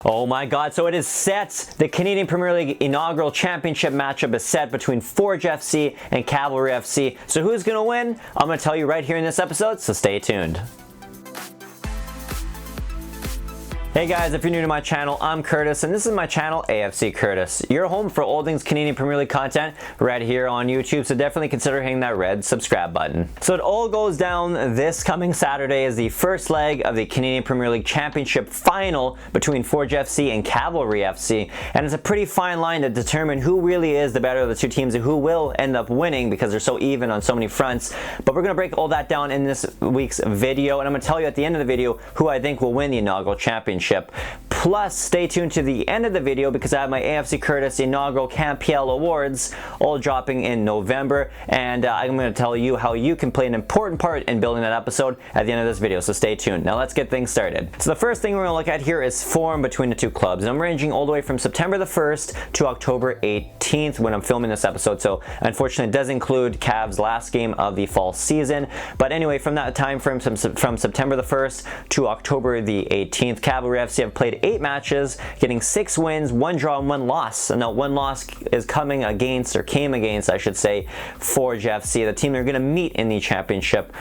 Oh my god, so it is set. The Canadian Premier League inaugural championship matchup is set between Forge FC and Cavalry FC. So who's going to win? I'm going to tell you right here in this episode, so stay tuned. Hey guys, if you're new to my channel, I'm Curtis, and this is my channel, AFC Curtis. Your home for all things Canadian Premier League content right here on YouTube, so definitely consider hitting that red subscribe button. So it all goes down this coming Saturday as the first leg of the Canadian Premier League Championship final between Forge FC and Cavalry FC, and it's a pretty fine line to determine who really is the better of the two teams and who will end up winning because they're so even on so many fronts. But we're going to break all that down in this week's video, and I'm going to tell you at the end of the video who I think will win the inaugural championship. Plus, stay tuned to the end of the video because I have my AFC Curtis inaugural CanPL Awards all dropping in November, and I'm going to tell you how you can play an important part in building that episode at the end of this video, so stay tuned. Now let's get things started. So the first thing we're going to look at here is form between the two clubs, and I'm ranging all the way from September the 1st to October 18th when I'm filming this episode, so unfortunately it does include Cavs' last game of the fall season. But anyway, from that time frame, from September the 1st to October the 18th, Cavalry FC have played 8 matches, getting 6 wins, 1 draw, and 1 loss. And now 1 loss is came against, I should say, Forge FC, the team they're going to meet in the championship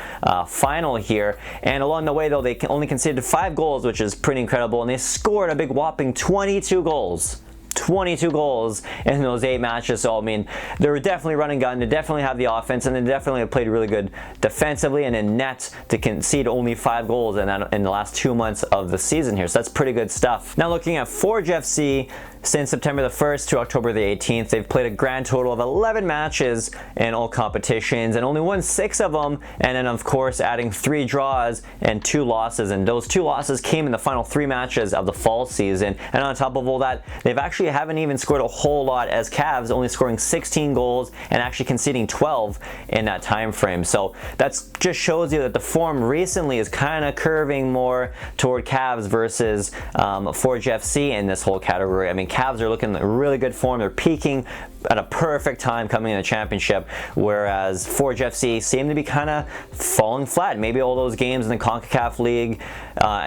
final here. And along the way, though, they only conceded 5 goals, which is pretty incredible, and they scored a big whopping 22 goals. 22 goals in those 8 matches. So I mean, they were definitely running gun, they definitely have the offense, and they definitely have played really good defensively and in net to concede only 5 goals in the last 2 months of the season here. So that's pretty good stuff. Now looking at Forge FC, since September the 1st to October the 18th, they've played a grand total of 11 matches in all competitions and only won 6 of them, and then of course adding 3 draws and 2 losses, and those 2 losses came in the final 3 matches of the fall season. And on top of all that, they've actually haven't even scored a whole lot, as Cavs only scoring 16 goals and actually conceding 12 in that time frame. So that just shows you that the form recently is kind of curving more toward Cavs versus Forge FC in this whole category. I mean, Cavs are looking at really good form. They're peaking at a perfect time coming in the championship, whereas Forge FC seem to be kind of falling flat. Maybe all those games in the CONCACAF League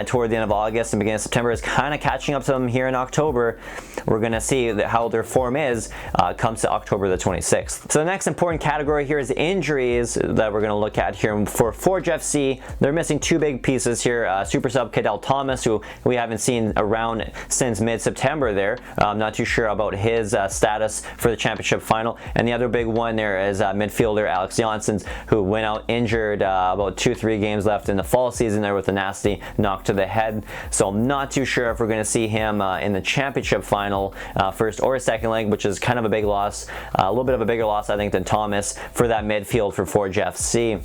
toward the end of August and beginning of September is kind of catching up to them here in October. We're going to see how their form is comes to October the 26th. So the next important category here is injuries that we're going to look at here. For Forge FC, they're missing 2 big pieces here. Super sub Cadell Thomas, who we haven't seen around since mid-September there. I'm not too sure about his status for the championship final. And the other big one there is midfielder Alex Janssens, who went out injured about 2-3 games left in the fall season there with a nasty knock to the head. So I'm not too sure if we're going to see him in the championship final first or second leg, which is kind of a big loss, a little bit of a bigger loss I think than Thomas for that midfield for Forge FC.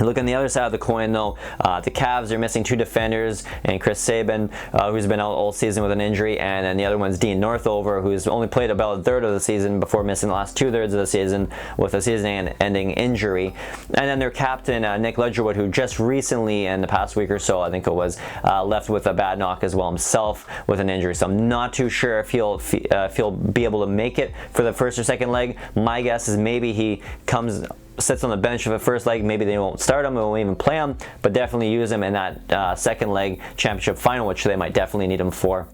Look on the other side of the coin though, the Cavs are missing 2 defenders, and Chris Sabin, who's been out all season with an injury, and then the other one's Dean Northover, who's only played about a third of the season before missing the last 2/3 of the season with a season-ending injury. And then their captain, Nick Ledgerwood, who just recently, in the past week or so, I think it was, left with a bad knock as well himself with an injury. So I'm not too sure if he'll be able to make it for the first or second leg. My guess is maybe he sits on the bench for the first leg. Maybe they won't start him, they won't even play him, but definitely use him in that second leg championship final, which they might definitely need him for.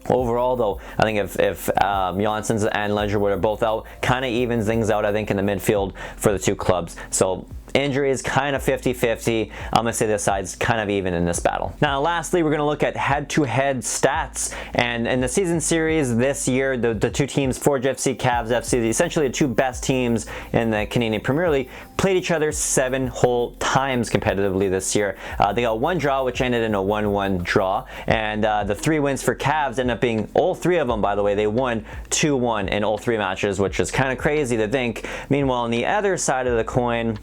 Overall though, I think if Janssens and Ledgerwood are both out, kind of evens things out I think in the midfield for the two clubs. So injuries kind of 50-50. I'm gonna say this side's kind of even in this battle. Now lastly, we're gonna look at head-to-head stats, and in the season series this year, the two teams, Forge FC, Cavs FC, essentially the 2 best teams in the Canadian Premier League, played each other 7 whole times competitively this year. They got 1 draw, which ended in a 1-1 draw, and the 3 wins for Cavs ended up being, all 3 of them by the way, they won 2-1 in all 3 matches, which is kind of crazy to think. Meanwhile, on the other side of the coin,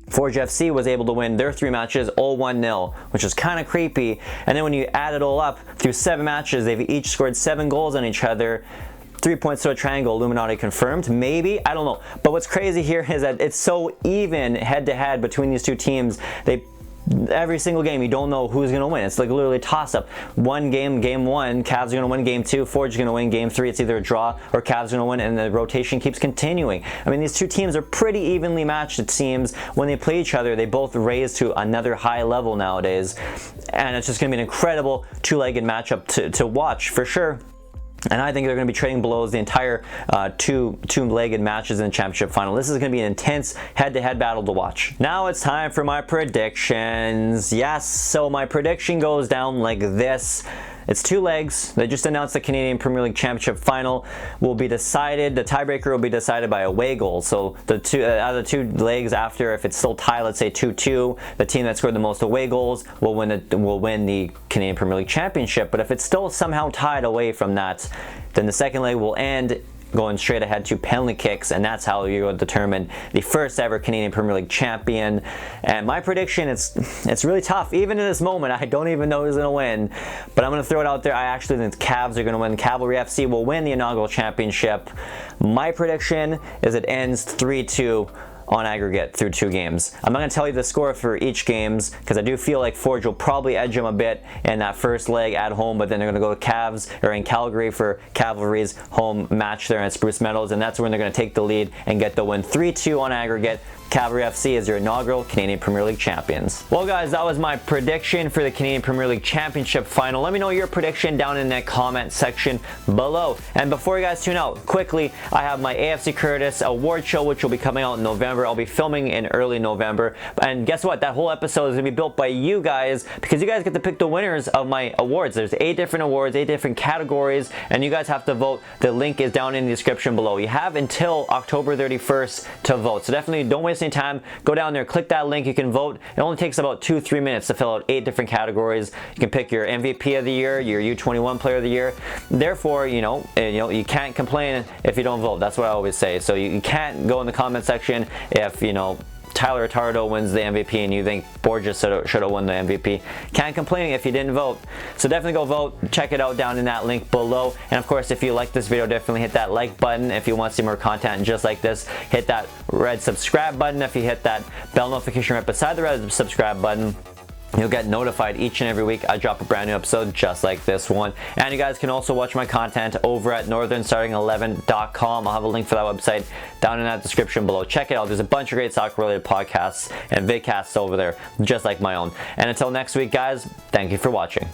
Forge FC was able to win their 3 matches all 1-0, which is kind of creepy. And then when you add it all up, through 7 matches, they've each scored 7 goals on each other. 3 points to a triangle, Illuminati confirmed, maybe, I don't know. But what's crazy here is that it's so even head-to-head between these two teams. They every single game, you don't know who's going to win. It's like literally a toss-up. One game, game one, Cavs are going to win game two, Forge is going to win game three. It's either a draw or Cavs are going to win, and the rotation keeps continuing. I mean, these two teams are pretty evenly matched, it seems. When they play each other, they both raise to another high level nowadays, and it's just going to be an incredible two-legged matchup to watch for sure. And I think they're going to be trading blows the entire two-legged matches in the championship final. This is going to be an intense head-to-head battle to watch. Now it's time for my predictions. Yes, so my prediction goes down like this. It's two legs. They just announced the Canadian Premier League Championship final will be decided. The tiebreaker will be decided by away goal. So the two out of the two legs after, if it's still tied, let's say 2-2, the team that scored the most away goals will win the Canadian Premier League Championship. But if it's still somehow tied away from that, then the second leg will end going straight ahead to penalty kicks, and that's how you're going to determine the first ever Canadian Premier League champion. And my prediction, it's really tough. Even in this moment, I don't even know who's going to win, but I'm going to throw it out there. I actually think the Cavs are going to win. Cavalry FC will win the inaugural championship. My prediction is it ends 3-2 on aggregate through two games. I'm not going to tell you the score for each games because I do feel like Forge will probably edge them a bit in that first leg at home, but then they're going to go to Cavs or in Calgary for Cavalry's home match there at Spruce Meadows, and that's when they're going to take the lead and get the win. 3-2 on aggregate. Cavalry FC is your inaugural Canadian Premier League champions. Well guys, that was my prediction for the Canadian Premier League Championship final. Let me know your prediction down in that comment section below. And before you guys tune out, quickly, I have my AFC Curtis award show, which will be coming out in November. I'll be filming in early November. And guess what? That whole episode is going to be built by you guys, because you guys get to pick the winners of my awards. There's 8 different awards, 8 different categories, and you guys have to vote. The link is down in the description below. You have until October 31st to vote. So definitely don't waste any time. Go down there, click that link, you can vote. It only takes about 2-3 minutes to fill out 8 different categories. You can pick your MVP of the year, your U21 player of the year. Therefore, you can't complain if you don't vote. That's what I always say. So you can't go in the comment section if, Tyler Tardo wins the MVP and you think Borges should have won the MVP. Can't complain if you didn't vote. So definitely go vote. Check it out down in that link below. And of course, if you like this video, definitely hit that like button. If you want to see more content just like this, hit that red subscribe button. If you hit that bell notification right beside the red subscribe button, you'll get notified each and every week I drop a brand new episode just like this one. And you guys can also watch my content over at northernstarting11.com. I'll have a link for that website down in that description below. Check it out. There's a bunch of great soccer related podcasts and vidcasts over there just like my own. And until next week guys, thank you for watching.